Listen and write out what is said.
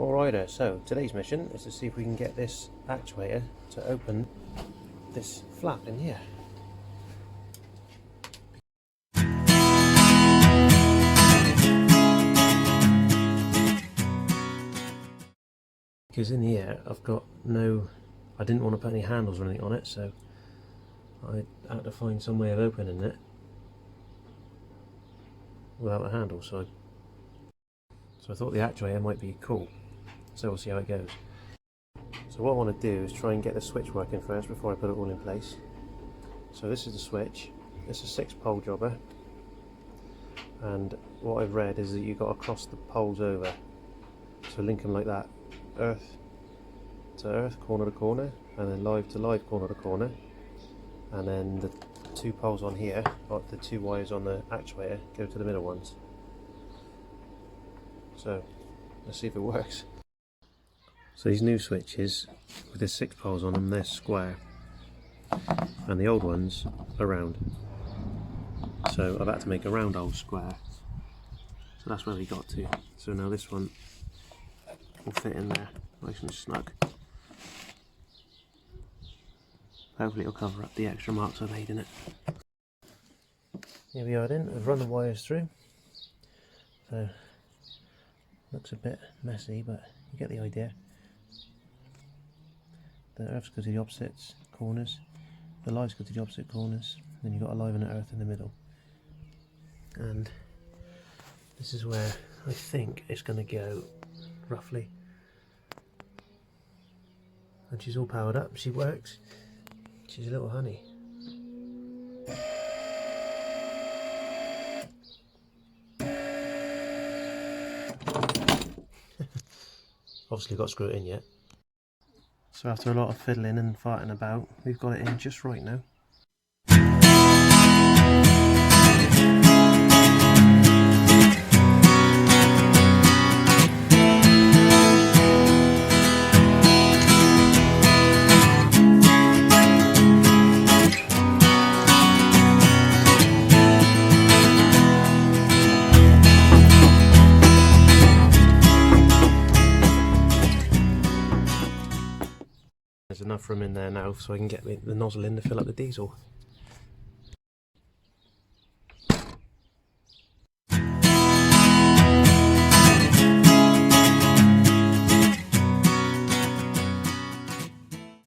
Alrighter, so today's mission is to see if we can get this actuator to open this flap in here. Because in here I've got I didn't want to put any handles or anything on it, so I had to find some way of opening it without a handle, so I thought the actuator might be cool. So we'll see how it goes. So what I want to do is try and get the switch working first before I put it all in place. So this is the switch. It's a 6-pole jobber, and what I've read is that you've got to cross the poles over, so link them like that, earth to earth, corner to corner, and then live to live, corner to corner, and then the 2 poles on here, or the 2 wires on the actuator, go to the middle ones. So let's see if it works. So these new switches with the 6 poles on them, they're square, and the old ones are round. So I've had to make a round old square. So that's where we got to. So now this one will fit in there nice and snug. Hopefully it'll cover up the extra marks I've made in it. Here we are then, I've run the wires through. So looks a bit messy, but you get the idea. The earth's go to the opposite corners, the lives go to the opposite corners, then you've got a live and an earth in the middle. And this is where I think it's going to go, roughly. And she's all powered up, she works. She's a little honey. Obviously got to screw it in yet. So after a lot of fiddling and farting about, we've got it in just right now. There's enough room in there now so I can get the nozzle in to fill up the diesel.